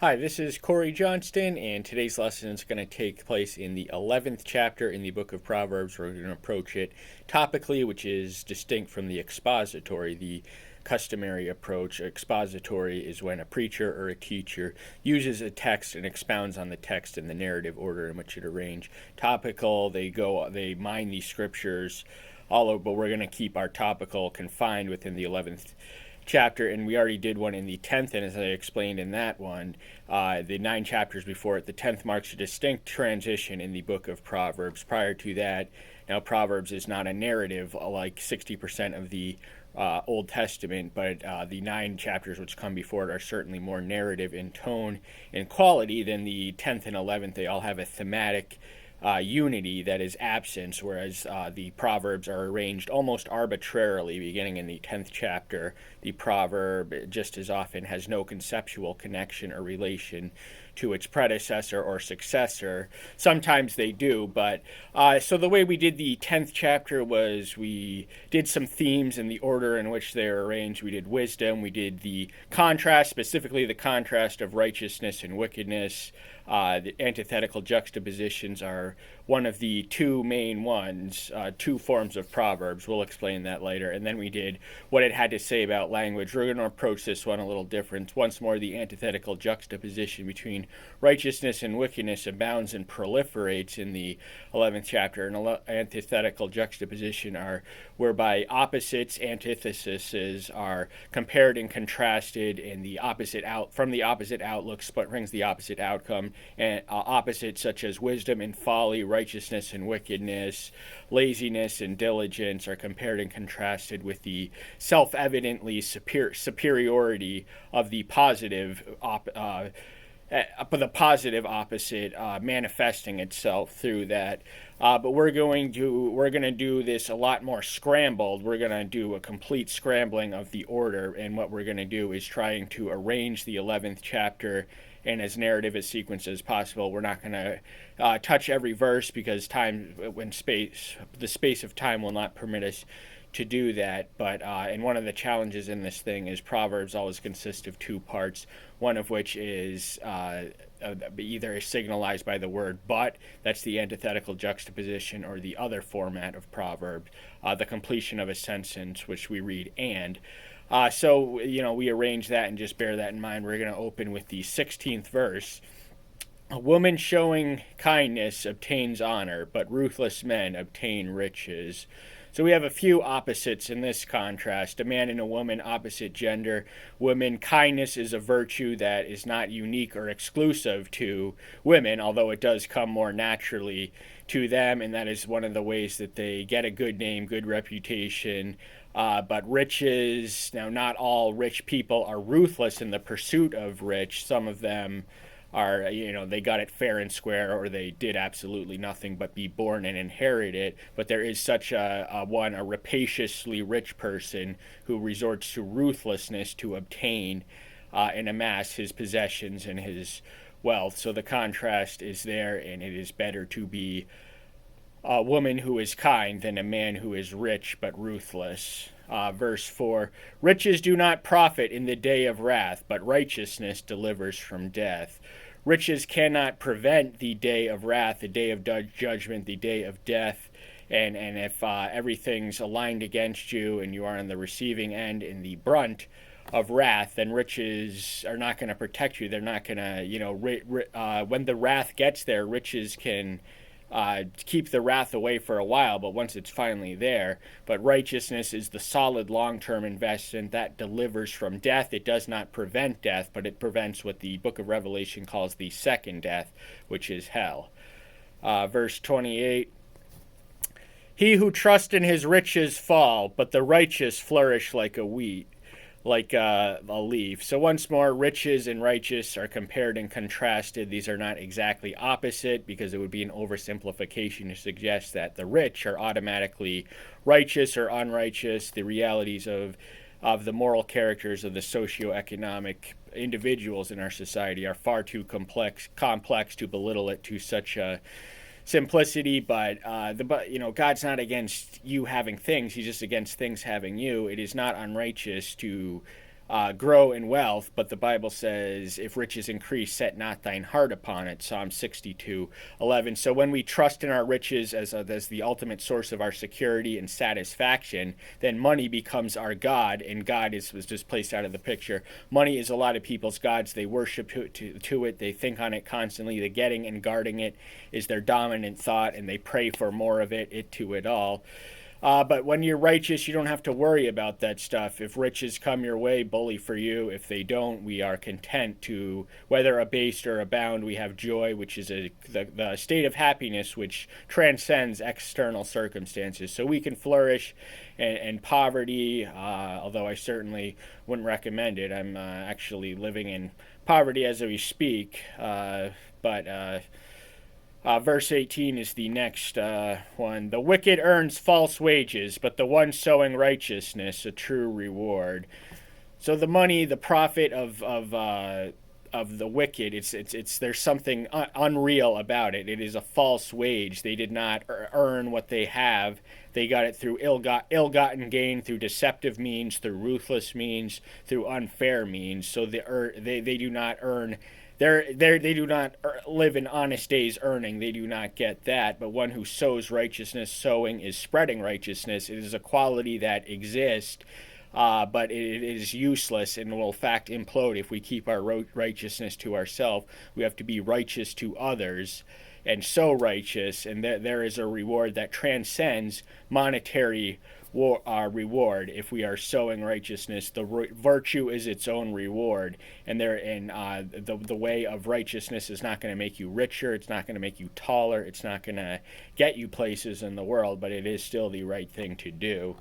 Hi, this is Corey Johnston, and today's lesson is going to take place in the 11th chapter in the book of Proverbs. We're going to approach it topically, which is distinct from the expository, the customary approach. Expository is when a preacher or a teacher uses a text and expounds on the text in the narrative order in which it arranged. Topical, they mine these scriptures all over, but we're going to keep our topical confined within the 11th chapter, and we already did one in the 10th, and as I explained in that one, the 9 chapters before it, the 10th marks a distinct transition in the book of Proverbs. Prior to that, now Proverbs is not a narrative like 60% of the Old Testament, but the 9 chapters which come before it are certainly more narrative in tone and quality than the 10th and 11th. They all have a thematic unity that is absent, whereas the Proverbs are arranged almost arbitrarily. Beginning in the 10th chapter, the proverb just as often has no conceptual connection or relation to its predecessor or successor. Sometimes they do, but so the way we did the 10th chapter was we did some themes in the order in which they're arranged. We did wisdom, we did the contrast, specifically the contrast of righteousness and wickedness. The antithetical juxtapositions are one of the two main ones, two forms of Proverbs. We'll explain that later. And then we did what it had to say about language. We're going to approach this one a little different. Once more, the antithetical juxtaposition between righteousness and wickedness abounds and proliferates in the 11th chapter. An antithetical juxtaposition are whereby opposites, antitheses, are compared and contrasted in the opposite from the opposite outlooks, but brings the opposite outcome. And opposites such as wisdom and folly, righteousness and wickedness, laziness and diligence are compared and contrasted with the self-evidently superiority of the positive opposite manifesting itself through that. But we're going to do this a lot more scrambled. We're going to do a complete scrambling of the order, and what we're going to do is trying to arrange the 11th chapter in as narrative a sequence as possible. We're not going to touch every verse because the space of time will not permit us to do that. But and one of the challenges in this thing is Proverbs always consist of 2 parts, one of which is either signalized by the word but, that's the antithetical juxtaposition, or the other format of Proverbs, the completion of a sentence, which we read and. So, we arrange that, and just bear that in mind. We're going to open with the 16th verse. A woman showing kindness obtains honor, but ruthless men obtain riches. So we have a few opposites in this contrast. A man and a woman, opposite gender. Women, kindness is a virtue that is not unique or exclusive to women, although it does come more naturally to them, and that is one of the ways that they get a good name, good reputation. But riches, now not all rich people are ruthless in the pursuit of rich. Some of them are, they got it fair and square, or they did absolutely nothing but be born and inherit it. But there is such a rapaciously rich person who resorts to ruthlessness to obtain and amass his possessions and his wealth. So the contrast is there, and it is better to be a woman who is kind than a man who is rich but ruthless. Verse 4, riches do not profit in the day of wrath, but righteousness delivers from death. Riches cannot prevent the day of wrath, the day of judgment, the day of death. And if everything's aligned against you and you are on the receiving end in the brunt of wrath, then riches are not going to protect you. They're not going to, when the wrath gets there, riches can keep the wrath away for a while, but once it's finally there. But righteousness is the solid long-term investment that delivers from death. It does not prevent death, but it prevents what the book of Revelation calls the second death, which is hell. Verse 28, he who trusts in his riches fall, but the righteous flourish like a leaf. So once more, riches and righteous are compared and contrasted. These are not exactly opposite, because it would be an oversimplification to suggest that the rich are automatically righteous or unrighteous. The realities of the moral characters of the socioeconomic individuals in our society are far too complex to belittle it to such a simplicity. But God's not against you having things. He's just against things having you. It is not unrighteous to grow in wealth, but the Bible says, if riches increase, set not thine heart upon it, Psalm 62:11. So when we trust in our riches as the ultimate source of our security and satisfaction, then money becomes our God, and God was just placed out of the picture. Money is a lot of people's gods. They worship to it. They think on it constantly. The getting and guarding it is their dominant thought, and they pray for more of it to it all. But when you're righteous, you don't have to worry about that stuff. If riches come your way, bully for you. If they don't, we are content to, whether abased or abound, we have joy, which is the state of happiness which transcends external circumstances. So we can flourish in poverty, although I certainly wouldn't recommend it. I'm actually living in poverty as we speak, but verse 18 is the next one. The wicked earns false wages, but the one sowing righteousness a true reward. So the money, the profit of the wicked, it's there's something unreal about it. It is a false wage. They did not earn what they have. They got it through ill-gotten gain, through deceptive means, through ruthless means, through unfair means. So they do not earn. They do not live in honest days earning. They do not get that. But one who sows righteousness, sowing is spreading righteousness. It is a quality that exists, but it is useless and will in fact implode if we keep our righteousness to ourselves. We have to be righteous to others and so righteous, and there is a reward that transcends monetary reward. If we are sowing righteousness, the virtue is its own reward, and the way of righteousness is not going to make you richer. It's not going to make you taller. It's not going to get you places in the world, but it is still the right thing to do.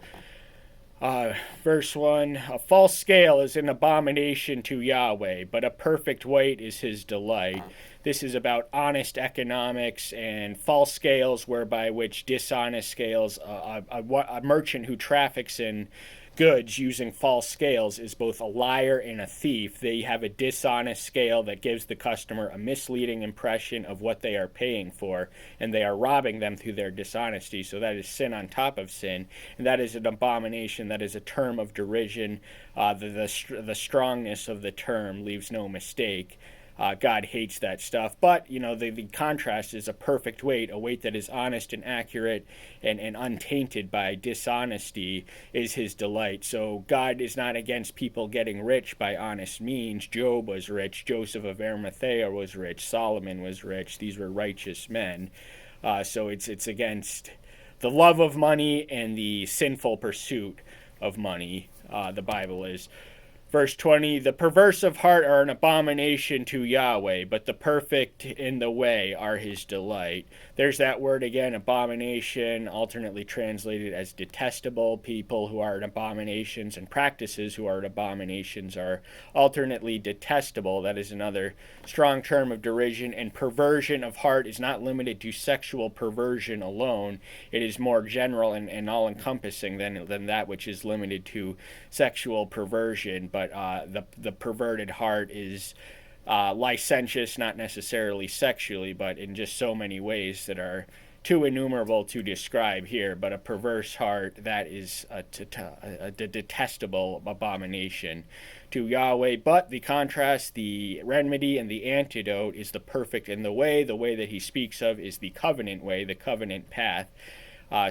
Verse 1, a false scale is an abomination to Yahweh, but a perfect weight is his delight. This is about honest economics and false scales, whereby which dishonest scales, a merchant who traffics in goods using false scales is both a liar and a thief. They have a dishonest scale that gives the customer a misleading impression of what they are paying for, and they are robbing them through their dishonesty. So that is sin on top of sin, and that is an abomination. That is a term of derision. The strongness of the term leaves no mistake. God hates that stuff. But, the contrast is a perfect weight, a weight that is honest and accurate and untainted by dishonesty is his delight. So God is not against people getting rich by honest means. Job was rich. Joseph of Arimathea was rich. Solomon was rich. These were righteous men. So it's against the love of money and the sinful pursuit of money, the Bible is. Verse 20, the perverse of heart are an abomination to Yahweh, but the perfect in the way are his delight. There's that word again, abomination, alternately translated as detestable. People who are abominations and practices who are abominations are alternately detestable. That is another strong term of derision. And perversion of heart is not limited to sexual perversion alone. It is more general and all-encompassing than that which is limited to sexual perversion. But the perverted heart is licentious, not necessarily sexually, but in just so many ways that are too innumerable to describe here. But a perverse heart, that is a detestable abomination to Yahweh. But the contrast, the remedy, and the antidote is the perfect in the way. The way that he speaks of is the covenant way, the covenant path.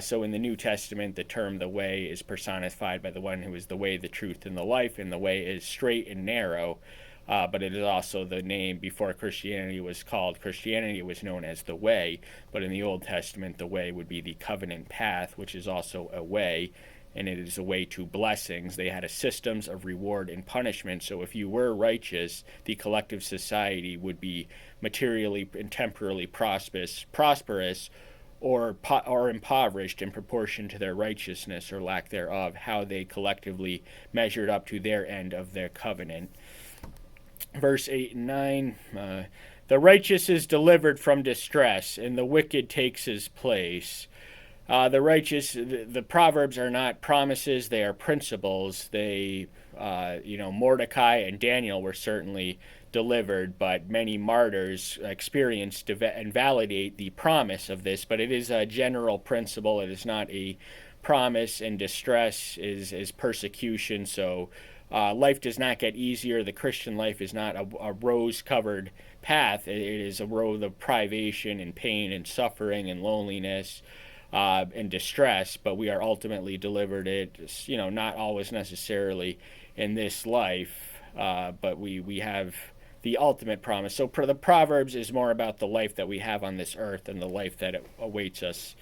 So in the New Testament, the term the way is personified by the one who is the way, the truth, and the life, and the way is straight and narrow. But it is also the name before Christianity was called Christianity. It was known as the way. But in the Old Testament, the way would be the covenant path, which is also a way, and it is a way to blessings. They had a systems of reward and punishment. So if you were righteous, the collective society would be materially and temporally prosperous, or impoverished in proportion to their righteousness or lack thereof, how they collectively measured up to their end of their covenant. Verse 8 and 9, the righteous is delivered from distress, and the wicked takes his place. The righteous, the Proverbs are not promises, they are principles. They, Mordecai and Daniel were certainly delivered, but many martyrs experienced and validate the promise of this. But it is a general principle. It is not a promise, and distress is persecution. So life does not get easier. The Christian life is not a rose-covered path. It is a road of privation and pain and suffering and loneliness and distress, but we are ultimately delivered it, not always necessarily in this life, but we have the ultimate promise. So the Proverbs is more about the life that we have on this earth and the life that awaits us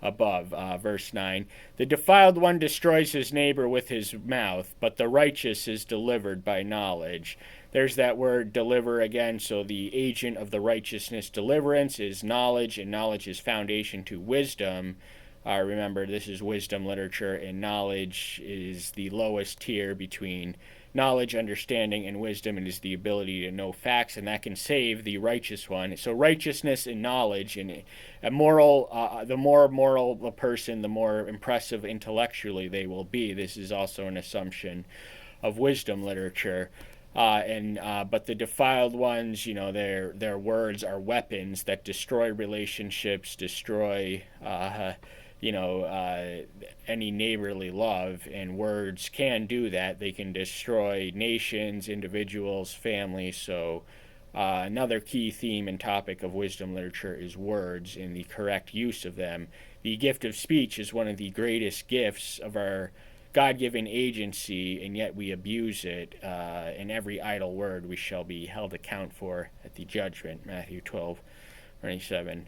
above. Verse 9, the defiled one destroys his neighbor with his mouth, but the righteous is delivered by knowledge. There's that word deliver again. So the agent of the righteousness deliverance is knowledge, and knowledge is foundation to wisdom. Remember, this is wisdom literature, and knowledge is the lowest tier between knowledge, understanding, and wisdom. It is the ability to know facts, and that can save the righteous one. So righteousness and knowledge, and the more moral a person, the more impressive intellectually they will be. This is also an assumption of wisdom literature. But the defiled ones, their words are weapons that destroy relationships, destroy any neighborly love, and words can do that. They can destroy nations, individuals, families. So another key theme and topic of wisdom literature is words and the correct use of them. The gift of speech is one of the greatest gifts of our God-given agency, and yet we abuse it. In every idle word we shall be held account for at the judgment. Matthew 12:27.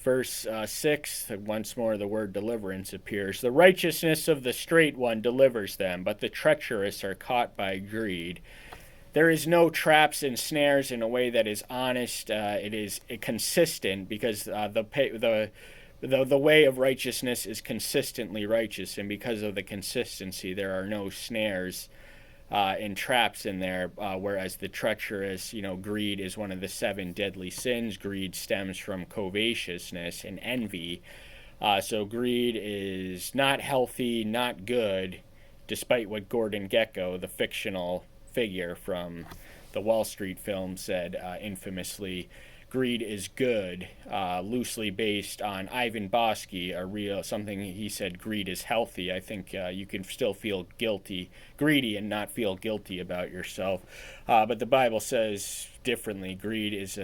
Verse 6, once more the word deliverance appears. The righteousness of the straight one delivers them, but the treacherous are caught by greed. There is no traps and snares in a way that is honest. It is consistent, because the way of righteousness is consistently righteous, and because of the consistency, there are no snares and traps in there, whereas the treacherous, greed is one of the 7 deadly sins. Greed stems from covetousness and envy. So greed is not healthy, not good, despite what Gordon Gekko, the fictional figure from the Wall Street film, said infamously. Greed is good, loosely based on Ivan Bosky, something he said. Greed is healthy. I think you can still feel greedy and not feel guilty about yourself. But the Bible says differently. Greed is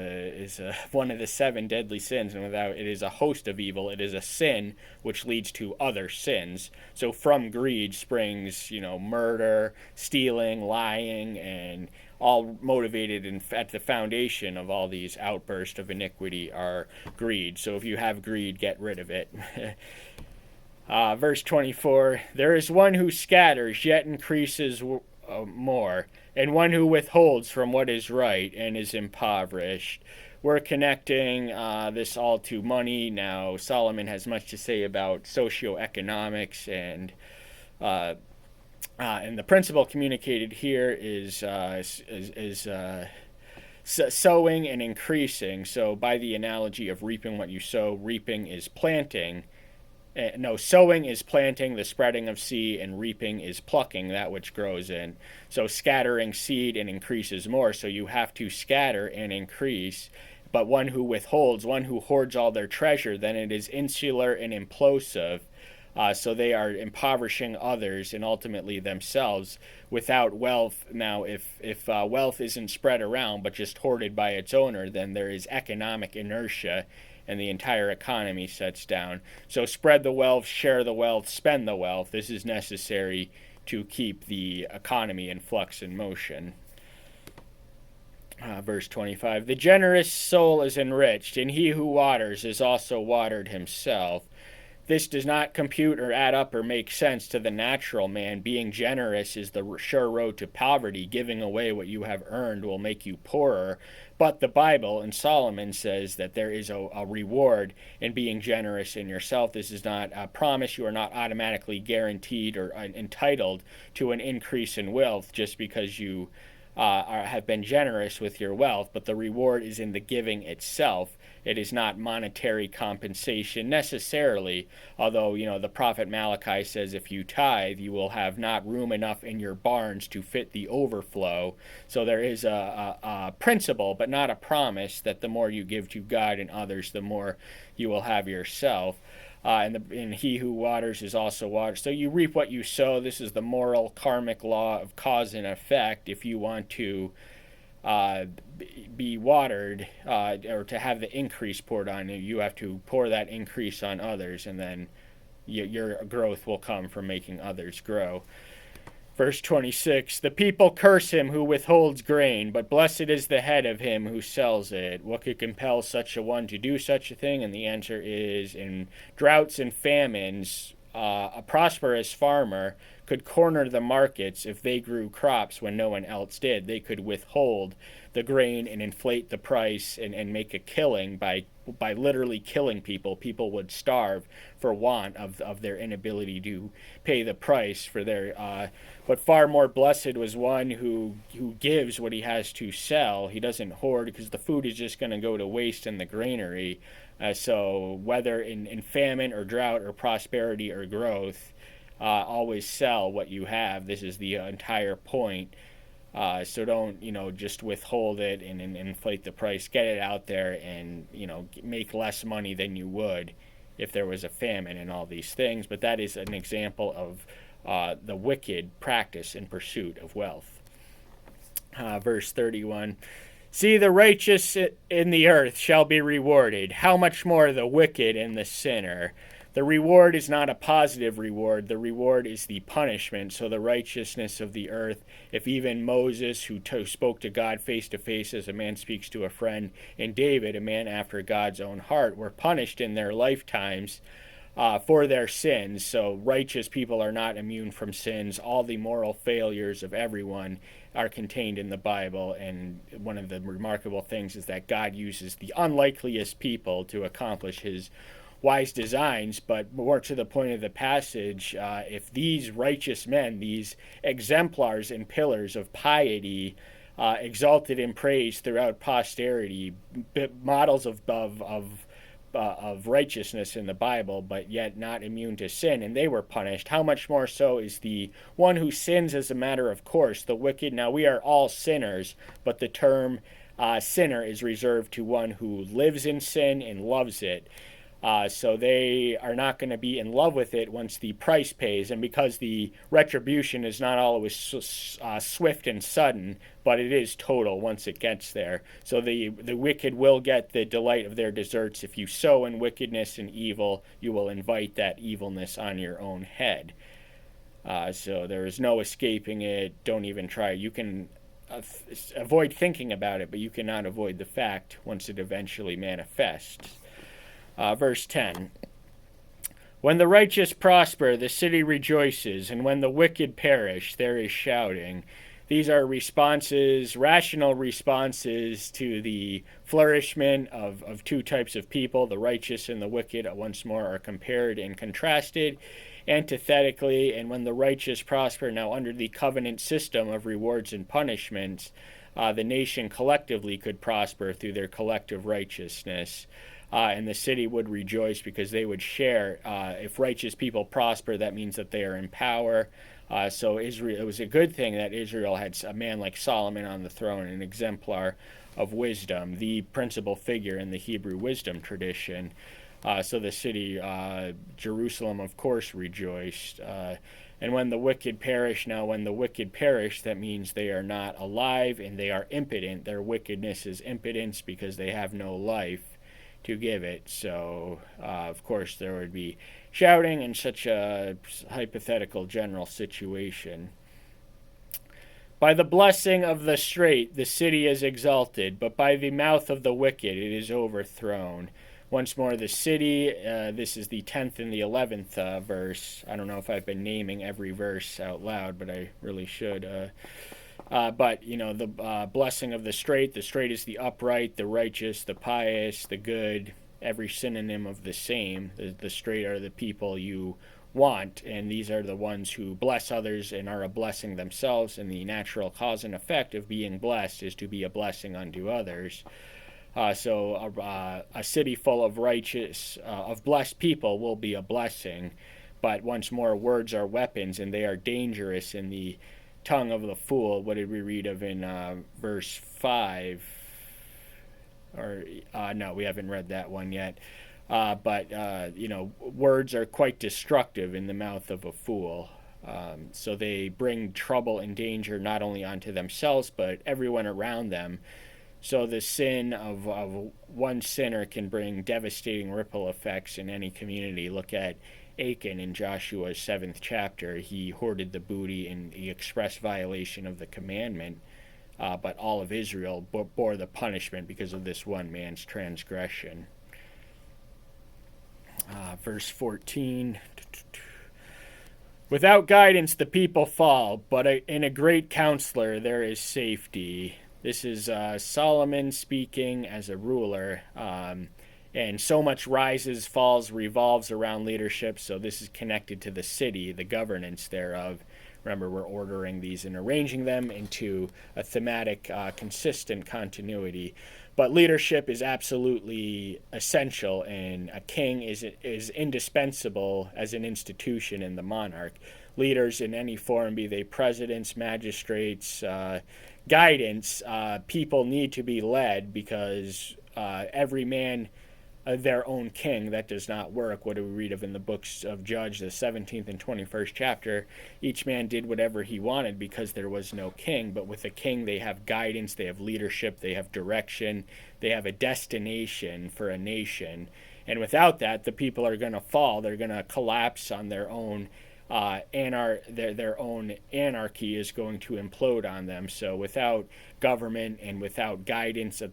one of the 7 deadly sins, and it is a host of evil. It is a sin which leads to other sins. So from greed springs, murder, stealing, lying, and all motivated at the foundation of all these outbursts of iniquity are greed. So if you have greed, get rid of it. Verse 24, there is one who scatters, yet increases more, and one who withholds from what is right and is impoverished. We're connecting this all to money. Now, Solomon has much to say about socioeconomics, and the principle communicated here is sowing and increasing. So by the analogy of reaping what you sow, reaping is planting. Sowing is planting, the spreading of seed, and reaping is plucking that which grows in. So scattering seed and increases more. So you have to scatter and increase. But one who withholds, one who hoards all their treasure, then it is insular and implosive. So they are impoverishing others and ultimately themselves without wealth. Now, if wealth isn't spread around but just hoarded by its owner, then there is economic inertia, and the entire economy sets down. So spread the wealth, share the wealth, spend the wealth. This is necessary to keep the economy in flux and motion. Verse 25, the generous soul is enriched, and he who waters is also watered himself. This does not compute or add up or make sense to the natural man. Being generous is the sure road to poverty. Giving away what you have earned will make you poorer. But the Bible and Solomon says that there is a reward in being generous in yourself. This is not a promise. You are not automatically guaranteed or entitled to an increase in wealth just because you have been generous with your wealth, but the reward is in the giving itself. It is not monetary compensation necessarily, although, the prophet Malachi says if you tithe, you will have not room enough in your barns to fit the overflow. So there is a principle, but not a promise, that the more you give to God and others, the more you will have yourself. and he who waters is also watered. So you reap what you sow. This is the moral karmic law of cause and effect. If you want to uh, be watered, or to have the increase poured on you, you have to pour that increase on others, and then your growth will come from making others grow. Verse 26, the people curse him who withholds grain, but blessed is the head of him who sells it. What could compel such a one to do such a thing? And the answer is, in droughts and famines, a prosperous farmer could corner the markets if they grew crops when no one else did. They could withhold the grain and inflate the price and make a killing by literally killing people. People would starve for want of their inability to pay the price for their. But far more blessed was one who gives what he has to sell. He doesn't hoard, because the food is just going to go to waste in the granary. So whether in famine or drought or prosperity or growth, always sell what you have. This is the entire point. So don't, just withhold it and inflate the price. Get it out there and, make less money than you would if there was a famine and all these things. But that is an example of the wicked practice in pursuit of wealth. Verse 31. See, the righteous in the earth shall be rewarded. How much more the wicked and the sinner? The reward is not a positive reward. The reward is the punishment. So the righteousness of the earth, if even Moses, who spoke to God face to face as a man speaks to a friend, and David, a man after God's own heart, were punished in their lifetimes for their sins. So righteous people are not immune from sins. All the moral failures of everyone are contained in the Bible, and one of the remarkable things is that God uses the unlikeliest people to accomplish his wise designs. But more to the point of the passage, if these righteous men, these exemplars and pillars of piety, exalted and praised throughout posterity, models of righteousness in the Bible, but yet not immune to sin, and they were punished, how much more so is the one who sins as a matter of course, the wicked? Now we are all sinners, but the term sinner is reserved to one who lives in sin and loves it. So they are not going to be in love with it once the price pays, and because the retribution is not always swift and sudden, but it is total once it gets there. So the wicked will get the delight of their deserts. If you sow in wickedness and evil, you will invite that evilness on your own head. So there is no escaping it. Don't even try. You can avoid thinking about it, but you cannot avoid the fact once it eventually manifests. Verse 10. When the righteous prosper, the city rejoices, and when the wicked perish, there is shouting. These are responses, rational responses to the flourishment of two types of people. The righteous and the wicked, once more, are compared and contrasted antithetically. And when the righteous prosper, now under the covenant system of rewards and punishments, the nation collectively could prosper through their collective righteousness. And the city would rejoice because they would share. If righteous people prosper, that means that they are in power. So Israel, it was a good thing that Israel had a man like Solomon on the throne, an exemplar of wisdom, the principal figure in the Hebrew wisdom tradition. So the city, Jerusalem, of course, rejoiced. And when the wicked perish, now when the wicked perish, that means they are not alive and they are impotent. Their wickedness is impotence because they have no life to give it. So, of course, there would be shouting in such a hypothetical general situation. By the blessing of the straight, the city is exalted, but by the mouth of the wicked, it is overthrown. Once more, the city, this is the 10th and the 11th verse. I don't know if I've been naming every verse out loud, but I really should. But, the blessing of the straight is the upright, the righteous, the pious, the good, every synonym of the same. The straight are the people you want, and these are the ones who bless others and are a blessing themselves, and the natural cause and effect of being blessed is to be a blessing unto others. So a city full of of blessed people will be a blessing, but once more, words are weapons, and they are dangerous in the tongue of the fool. What did we read of in verse 5? Or no, we haven't read that one yet. but words are quite destructive in the mouth of a fool. So they bring trouble and danger not only onto themselves, but everyone around them. So the sin of one sinner can bring devastating ripple effects in any community. Look at Achan in Joshua's 7th chapter. He hoarded the booty in the express violation of the commandment, but all of Israel bore the punishment because of this one man's transgression. Verse 14. Without guidance the people fall, but in a great counselor there is safety. This is Solomon speaking as a ruler. And so much rises, falls, revolves around leadership. So this is connected to the city, the governance thereof. Remember, we're ordering these and arranging them into a thematic, consistent continuity. But leadership is absolutely essential, and a king is indispensable as an institution in the monarch. Leaders in any form, be they presidents, magistrates, guidance, people need to be led because every man their own king. That does not work. What do we read of in the books of Judge, the 17th and 21st chapter? Each man did whatever he wanted because there was no king. But with a king, they have guidance, they have leadership, they have direction, they have a destination for a nation. And without that, the people are going to fall. They're going to collapse on their own. Their own anarchy is going to implode on them. So without government and without guidance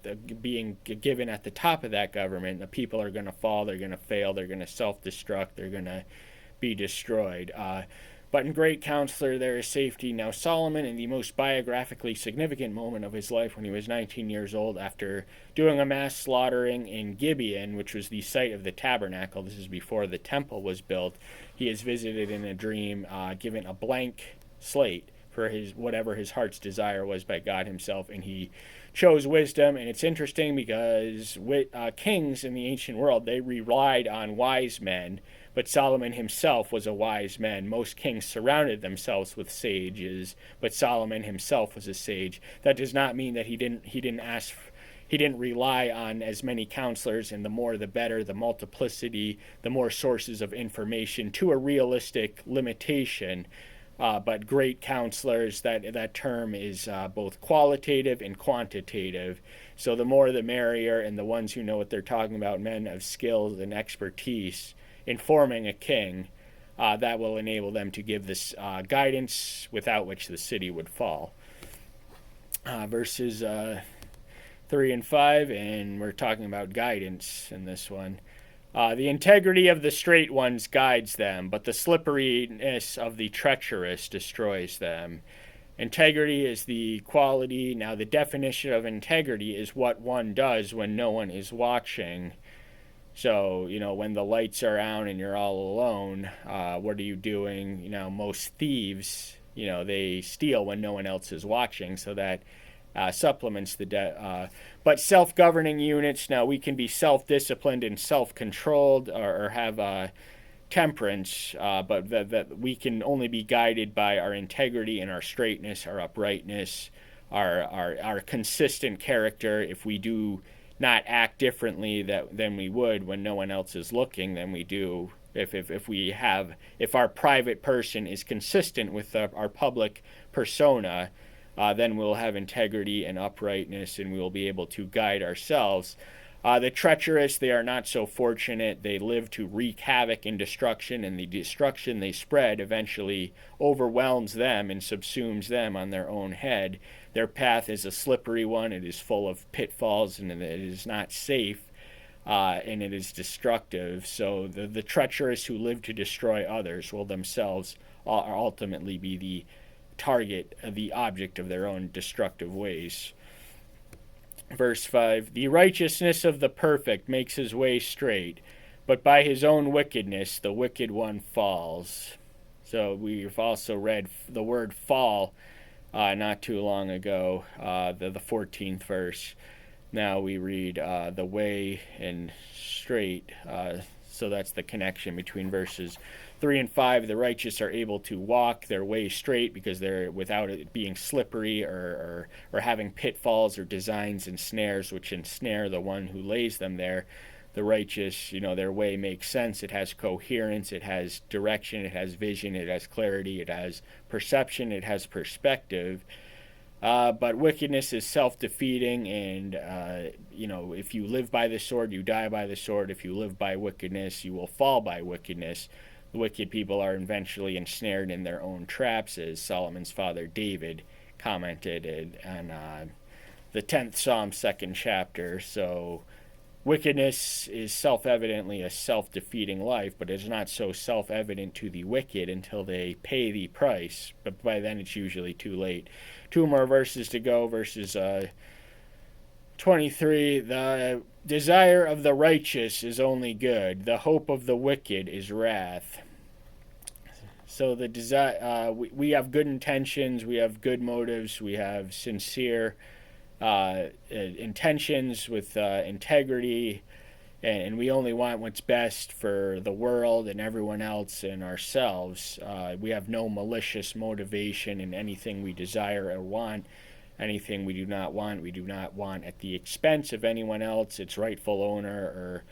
being given at the top of that government, the people are going to fall, they're going to fail, they're going to self-destruct, they're going to be destroyed. But in great counselor there is safety. Now Solomon, in the most biographically significant moment of his life when he was 19 years old, after doing a mass slaughtering in Gibeon, which was the site of the tabernacle, this is before the temple was built, he is visited in a dream, given a blank slate for whatever his heart's desire was by God himself, and he chose wisdom. And it's interesting because kings in the ancient world, they relied on wise men, but Solomon himself was a wise man. Most kings surrounded themselves with sages, but Solomon himself was a sage. That does not mean that he didn't rely on as many counselors, and the more the better, the multiplicity, the more sources of information to a realistic limitation. But great counselors, that term is both qualitative and quantitative. So the more the merrier, and the ones who know what they're talking about, men of skills and expertise in forming a king, that will enable them to give this guidance without which the city would fall. Verses 3 and 5, and we're talking about guidance in this one. The integrity of the straight ones guides them, but the slipperiness of the treacherous destroys them. Integrity is the quality. Now, the definition of integrity is what one does when no one is watching. So, when the lights are out and you're all alone, what are you doing? Most thieves, they steal when no one else is watching, so that supplements the but self-governing units. Now we can be self-disciplined and self-controlled, or have temperance, but that we can only be guided by our integrity and our straightness, our uprightness, our consistent character. If we do not act differently than we would when no one else is looking than we do if our private person is consistent with our public persona, then we'll have integrity and uprightness, and we will be able to guide ourselves. The treacherous, they are not so fortunate. They live to wreak havoc and destruction, and the destruction they spread eventually overwhelms them and subsumes them on their own head. Their path is a slippery one. It is full of pitfalls, and it is not safe, and it is destructive. So the treacherous who live to destroy others will themselves ultimately be the target, the object of their own destructive ways. Verse 5, the righteousness of the perfect makes his way straight, but by his own wickedness the wicked one falls. So we've also read the word fall not too long ago, the 14th verse. Now we read the way and straight, so that's the connection between verses 3 and 5. The righteous are able to walk their way straight because they're without it being slippery or having pitfalls or designs and snares which ensnare the one who lays them there. The righteous, their way makes sense. It has coherence. It has direction. It has vision. It has clarity. It has perception. It has perspective. But wickedness is self-defeating, and if you live by the sword, you die by the sword. If you live by wickedness, you will fall by wickedness. The wicked people are eventually ensnared in their own traps, as Solomon's father David commented on the 10th Psalm, 2nd chapter. So wickedness is self-evidently a self-defeating life, but it's not so self-evident to the wicked until they pay the price. But by then it's usually too late. 2 more verses to go, verses 23. The desire of the righteous is only good. The hope of the wicked is wrath. So the desire, we have good intentions, we have good motives, we have sincere intentions with integrity, and we only want what's best for the world and everyone else and ourselves. We have no malicious motivation in anything we desire or want. Anything we do not want at the expense of anyone else, its rightful owner, or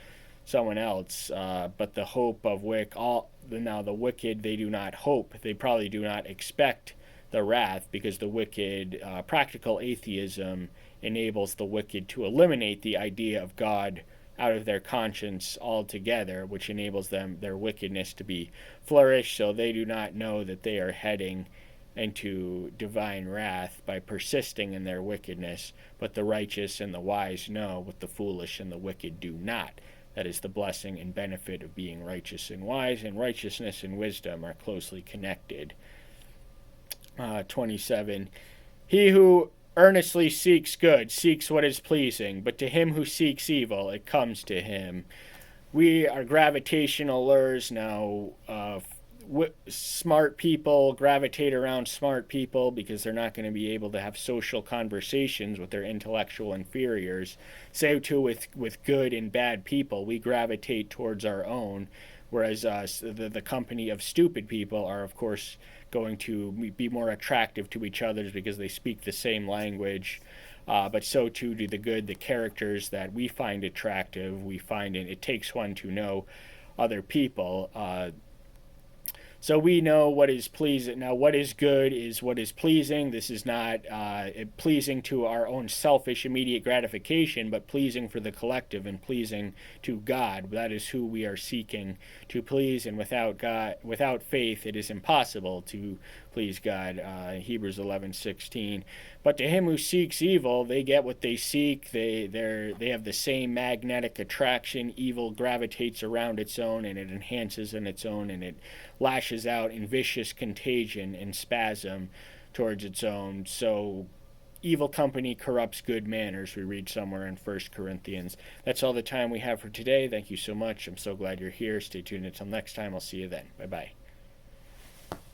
someone else. But the hope of the wicked, they do not hope. They probably do not expect the wrath, because the wicked, practical atheism enables the wicked to eliminate the idea of God out of their conscience altogether, which enables their wickedness to be flourished. So they do not know that they are heading into divine wrath by persisting in their wickedness, but the righteous and the wise know what the foolish and the wicked do not. That is the blessing and benefit of being righteous and wise, and righteousness and wisdom are closely connected. 27. He who earnestly seeks good seeks what is pleasing, but to him who seeks evil, it comes to him. We are gravitational lures now. Smart people gravitate around smart people because they're not going to be able to have social conversations with their intellectual inferiors. So too with good and bad people, we gravitate towards our own, whereas the company of stupid people are, of course, going to be more attractive to each other because they speak the same language. But so too do the good, the characters that we find attractive. We find it takes one to know other people. So we know what is pleasing. Now, what is good is what is pleasing. This is not pleasing to our own selfish immediate gratification, but pleasing for the collective and pleasing to God. That is who we are seeking to please, and without God, without faith, it is impossible to please God. Hebrews 11:16. But to him who seeks evil, they get what they seek. They have the same magnetic attraction. Evil gravitates around its own, and it enhances in its own, and it lashes out in vicious contagion and spasm towards its own. So evil company corrupts good manners, we read somewhere in 1 Corinthians. That's all the time we have for today. Thank you so much. I'm so glad you're here. Stay tuned until next time. I'll see you then. Bye-bye.